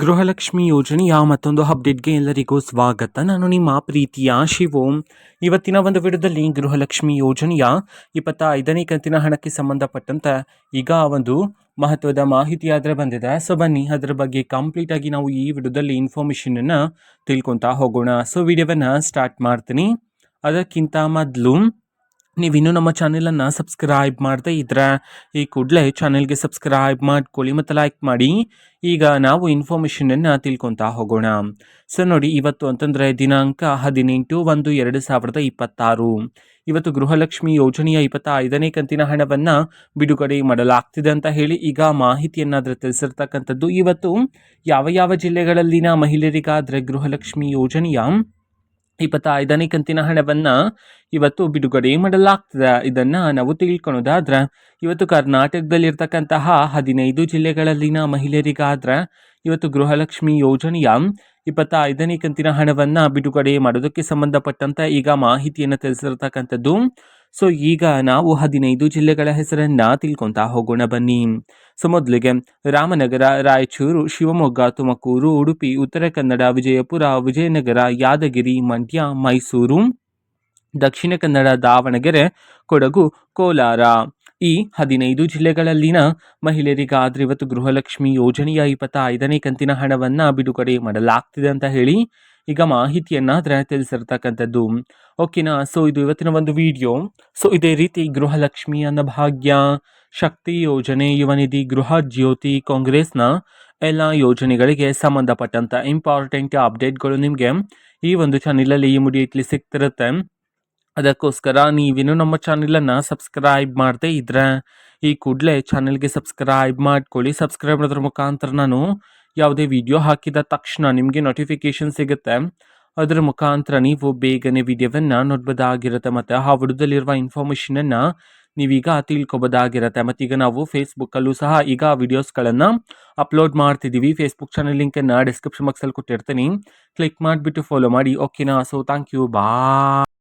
ಗೃಹಲಕ್ಷ್ಮಿ ಯೋಜನೆಯ ಮತ್ತೊಂದು ಅಪ್ಡೇಟ್ಗೆ ಎಲ್ಲರಿಗೂ ಸ್ವಾಗತ. ನಾನು ನಿಮ್ಮ ಪ್ರೀತಿಯ ಶಿವು. ಇವತ್ತಿನ ಒಂದು ವಿಡಿಯೋದಲ್ಲಿ ಗೃಹಲಕ್ಷ್ಮಿ ಯೋಜನೆಯ 25ನೇ ಕಂತಿನ ಹಣಕ್ಕೆ ಸಂಬಂಧಪಟ್ಟಂತೆ ಈಗ ಒಂದು ಮಹತ್ವದ ಮಾಹಿತಿ ಆದರೆ ಬಂದಿದೆ. ಸೊ ಬನ್ನಿ ಅದರ ಬಗ್ಗೆ ಕಂಪ್ಲೀಟ್ ಆಗಿ ನಾವು ಈ ವಿಡಿಯೋದಲ್ಲಿ ಇನ್ಫಾರ್ಮೇಷನನ್ನು ತಿಳ್ಕೊತಾ ಹೋಗೋಣ. ಸೊ ವಿಡಿಯೋವನ್ನು ಸ್ಟಾರ್ಟ್ ಮಾಡ್ತೀನಿ. ಅದಕ್ಕಿಂತ ಮೊದಲು ನೀವಿನ್ನೂ ನಮ್ಮ ಚಾನೆಲನ್ನು ಸಬ್ಸ್ಕ್ರೈಬ್ ಮಾಡದೇ ಇದ್ದರೆ ಈ ಕೂಡಲೇ ಚಾನೆಲ್ಗೆ ಸಬ್ಸ್ಕ್ರೈಬ್ ಮಾಡ್ಕೊಳ್ಳಿ ಮತ್ತು ಲೈಕ್ ಮಾಡಿ. ಈಗ ನಾವು ಇನ್ಫಾರ್ಮೇಷನನ್ನು ತಿಳ್ಕೊತಾ ಹೋಗೋಣ. ಸೊ ನೋಡಿ, ಇವತ್ತು ಅಂತಂದರೆ ದಿನಾಂಕ 18/1/2026. ಇವತ್ತು ಗೃಹಲಕ್ಷ್ಮಿ ಯೋಜನೆಯ 25ನೇ ಕಂತಿನ ಹಣವನ್ನು ಬಿಡುಗಡೆ ಮಾಡಲಾಗ್ತಿದೆ ಅಂತ ಹೇಳಿ ಈಗ ಮಾಹಿತಿಯನ್ನಾದರೆ ತಿಳಿಸಿರ್ತಕ್ಕಂಥದ್ದು. ಇವತ್ತು ಯಾವ ಯಾವ ಜಿಲ್ಲೆಗಳಲ್ಲಿನ ಮಹಿಳೆಯರಿಗಾದರೆ ಗೃಹಲಕ್ಷ್ಮಿ ಯೋಜನೆಯ 25ನೇ ಕಂತಿನ ಹಣವನ್ನು ಇವತ್ತು ಬಿಡುಗಡೆ ಮಾಡಲಾಗ್ತದೆ, ಇದನ್ನು ನಾವು ತಿಳ್ಕೊಳೋದಾದ್ರೆ ಇವತ್ತು ಕರ್ನಾಟಕದಲ್ಲಿರ್ತಕ್ಕಂತಹ 15 ಜಿಲ್ಲೆಗಳಲ್ಲಿನ ಮಹಿಳೆಯರಿಗಾದ್ರೆ ಇವತ್ತು ಗೃಹಲಕ್ಷ್ಮಿ ಯೋಜನೆಯ 25ನೇ ಕಂತಿನ ಹಣವನ್ನು ಬಿಡುಗಡೆ ಮಾಡೋದಕ್ಕೆ ಸಂಬಂಧಪಟ್ಟಂತೆ ಈಗ ಮಾಹಿತಿಯನ್ನು ತಿಳಿಸಿರ್ತಕ್ಕಂಥದ್ದು. ಸೊ ಈಗ ನಾವು 15 ಜಿಲ್ಲೆಗಳ ಹೆಸರನ್ನು ತಿಳ್ಕೊತಾ ಹೋಗೋಣ ಬನ್ನಿ. ಸೊ ಮೊದಲಿಗೆ ರಾಮನಗರ, ರಾಯಚೂರು, ಶಿವಮೊಗ್ಗ, ತುಮಕೂರು, ಉಡುಪಿ, ಉತ್ತರ ಕನ್ನಡ, ವಿಜಯಪುರ, ವಿಜಯನಗರ, ಯಾದಗಿರಿ, ಮಂಡ್ಯ, ಮೈಸೂರು, ದಕ್ಷಿಣ ಕನ್ನಡ, ದಾವಣಗೆರೆ, ಕೊಡಗು, ಕೋಲಾರ. ಈ 15 ಜಿಲ್ಲೆಗಳಲ್ಲಿನ ಮಹಿಳೆಯರಿಗಾದ್ರೆ ಇವತ್ತು ಗೃಹಲಕ್ಷ್ಮಿ ಯೋಜನೆಯ 25ನೇ ಕಂತಿನ ಹಣವನ್ನು ಬಿಡುಗಡೆ ಮಾಡಲಾಗ್ತಿದೆ ಅಂತ ಹೇಳಿ ಈಗ ಮಾಹಿತಿಯನ್ನಾದರೆ ತಿಳಿಸಿರ್ತಕ್ಕಂಥದ್ದು. ಓಕೆನಾ. ಸೊ ಇದು ಇವತ್ತಿನ ಒಂದು ವಿಡಿಯೋ. ಸೊ ಇದೇ ರೀತಿ ಗೃಹಲಕ್ಷ್ಮಿ, ಅನ್ನಭಾಗ್ಯ, ಶಕ್ತಿ ಯೋಜನೆ, ಯುವ ನಿಧಿ, ಗೃಹ ಜ್ಯೋತಿ, ಕಾಂಗ್ರೆಸ್ನ ಎಲ್ಲ ಯೋಜನೆಗಳಿಗೆ ಸಂಬಂಧಪಟ್ಟಂಥ ಇಂಪಾರ್ಟೆಂಟ್ ಅಪ್ಡೇಟ್ಗಳು ನಿಮಗೆ ಈ ಒಂದು ಚಾನಲಲ್ಲಿ ಇಮಿಡಿಯೇಟ್ಲಿ ಸಿಗ್ತಿರುತ್ತೆ. ಅದಕ್ಕೋಸ್ಕರ ನೀವಿನ್ನೂ ನಮ್ಮ ಚಾನಲನ್ನು ಸಬ್ಸ್ಕ್ರೈಬ್ ಮಾಡದೇ ಇದ್ದರೆ ಈ ಕೂಡಲೇ ಚಾನಲ್ಗೆ ಸಬ್ಸ್ಕ್ರೈಬ್ ಮಾಡ್ಕೊಳ್ಳಿ. ಸಬ್ಸ್ಕ್ರೈಬ್ ಮಾಡೋದ್ರ ಮುಖಾಂತರ ನಾನು ಯಾವುದೇ ವಿಡಿಯೋ ಹಾಕಿದ ತಕ್ಷಣ ನಿಮಗೆ ನೋಟಿಫಿಕೇಶನ್ ಸಿಗುತ್ತೆ. ಅದರ ಮುಖಾಂತರ ನೀವು ಬೇಗನೆ ವಿಡಿಯೋವನ್ನು ನೋಡ್ಬೋದಾಗಿರುತ್ತೆ ಮತ್ತು ಆ ವಿಡಿಯೋದಲ್ಲಿರುವ ಇನ್ಫಾರ್ಮೇಷನನ್ನು ನೀವೀಗ ತಿಳ್ಕೊಬೋದಾಗಿರುತ್ತೆ. ಮತ್ತೀಗ ನಾವು ಫೇಸ್ಬುಕ್ಕಲ್ಲೂ ಸಹ ಈಗ ವಿಡಿಯೋಸ್ಗಳನ್ನು ಅಪ್ಲೋಡ್ ಮಾಡ್ತಿದ್ದೀವಿ. ಫೇಸ್ಬುಕ್ ಚಾನಲ್ ಲಿಂಕನ್ನು ಡಿಸ್ಕ್ರಿಪ್ಷನ್ ಬಾಕ್ಸಲ್ಲಿ ಕೊಟ್ಟಿರ್ತೀನಿ, ಕ್ಲಿಕ್ ಮಾಡಿಬಿಟ್ಟು ಫಾಲೋ ಮಾಡಿ. ಓಕೆನಾ. So thank you, bye.